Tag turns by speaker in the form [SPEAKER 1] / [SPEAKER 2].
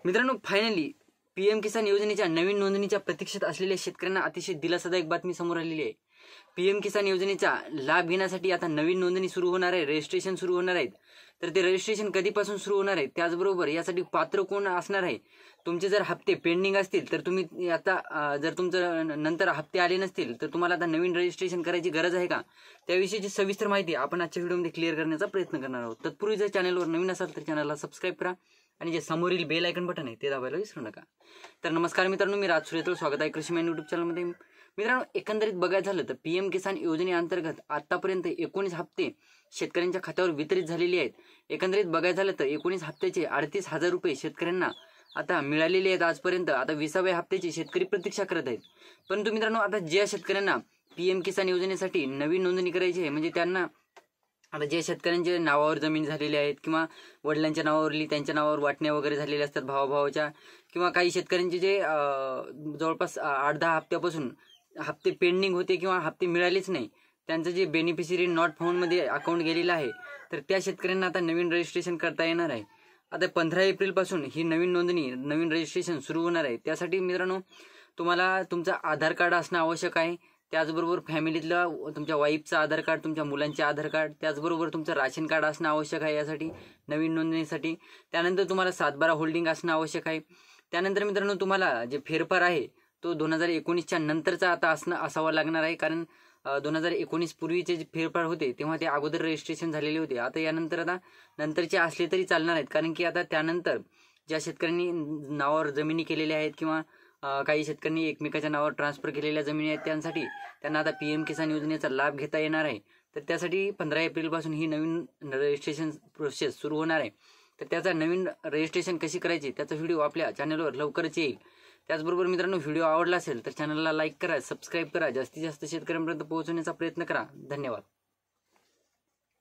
[SPEAKER 1] मित्रांनो, finally PM किसान योजनेच्या नवीन नोंदणीच्या प्रतीक्षेत असलेल्या शेतकऱ्यांना अतिशय दिलासादायक बातमी समोर आलेली आहे। पीएम किसान योजनेचा लाभ घेण्यासाठी आता नवीन नोंदणी सुरू होणार आहे, रजिस्ट्रेशन सुरू होणार आहेत। तर ते रजिस्ट्रेशन कधीपासून सुरू होणार आहे, त्याचबरोबर यासाठी पात्र कोण असणार आहे, तुमचे जर हप्ते पेंडिंग असतील तर तुम्ही आता जर तुमचं नंतर हप्ते आले नसतील तर तुम्हाला आता नवीन रजिस्ट्रेशन करायची गरज आहे का, त्याविषयीची सविस्तर माहिती आपण आजच्या व्हिडिओमध्ये क्लिअर करण्याचा प्रयत्न करणार आहोत। तत्पूर्वी जर चॅनलवर नवीन असाल तर चॅनलला सबस्क्राईब करा आणि जे समोरील बेल आयकन बटन आहे ते दाबायला विसरू नका। तर नमस्कार मित्रांनो, मी राज सुरेतळ, स्वागत आहे कृषी मॅन यूट्यूब चॅनलमध्ये। मित्रांनो, एकंदरीत बघायचं झालं तर पीएम किसान योजनेअंतर्गत आतापर्यंत 19 हप्ते शेतकऱ्यांच्या खात्यावर वितरित झालेले आहेत। एकंदरीत बघायचं झालं तर 19 हप्त्याचे 38,000 रुपये शेतकऱ्यांना आता मिळालेले आहेत आजपर्यंत। आता 20व्या हप्त्याची शेतकरी प्रतीक्षा करत आहेत। परंतु मित्रांनो, आता ज्या शेतकऱ्यांना पीएम किसान योजनेसाठी नवीन नोंदणी करायची आहे, म्हणजे त्यांना आता जे शेतकऱ्यांच्या नावावर जमीन झालेली आहेत किंवा वडिलांच्या नावावरली त्यांच्या नावावर वाटण्या वगैरे झालेल्या असतात भावाभावाच्या, किंवा काही शेतकऱ्यांचे जे जवळपास 8-10 हप्त्यापासून हप्ते पेंडिंग होते किंवा हप्ते मिळालेच नाही, त्यांचं जे बेनिफिशरी नॉट फाउंडमध्ये अकाउंट गेलेलं आहे, तर त्या शेतकऱ्यांना आता नवीन रजिस्ट्रेशन करता येणार आहे। आता 15 एप्रिलपासून ही नवीन नोंदणी नवीन रजिस्ट्रेशन सुरू होणार आहे। त्यासाठी मित्रांनो, तुम्हाला तुमचं आधार कार्ड असणं आवश्यक आहे, त्याचबरोबर फॅमिलीतलं तुमच्या वाईफचं आधार कार्ड, तुमच्या मुलांचे आधार कार्ड, त्याचबरोबर तुमचं राशन कार्ड असणं आवश्यक आहे यासाठी नवीन नोंदणीसाठी। त्यानंतर तुम्हाला 7/12 होल्डिंग असणं आवश्यक आहे। त्यानंतर मित्रांनो, तुम्हाला जे फेरफार आहे तो 2019च्या नंतरचा आता असावा लागणार आहे, कारण 2019 पूर्वीचे जे फेरफार होते तेव्हा ते अगोदर रजिस्ट्रेशन झालेले होते। आता नंतरचे असले तरी चालणार आहेत, कारण की आता त्यानंतर ज्या शेतकऱ्यांनी नावावर जमिनी केलेल्या आहेत किंवा काही शेतकऱ्यांनी एकमेकाच्या नावावर ट्रान्सफर केलेल्या जमिनी आहेत, त्यांना आता पीएम किसान योजनेचा लाभ घेता येणार आहे। तर त्यासाठी 15 एप्रिलपासून ही नवीन रजिस्ट्रेशन प्रोसेस सुरू होणार आहे। तर त्याचा नवीन रजिस्ट्रेशन कशी करायची त्याचा व्हिडिओ आपल्या चॅनलवर लवकरच येईल। त्याचबरोबर मित्रांनो, व्हिडिओ आवडला असेल तर चॅनलला लाईक करा, सबस्क्राईब करा, जास्तीत जास्त शेतकऱ्यांपर्यंत पोहोचवण्याचा प्रयत्न करा। धन्यवाद।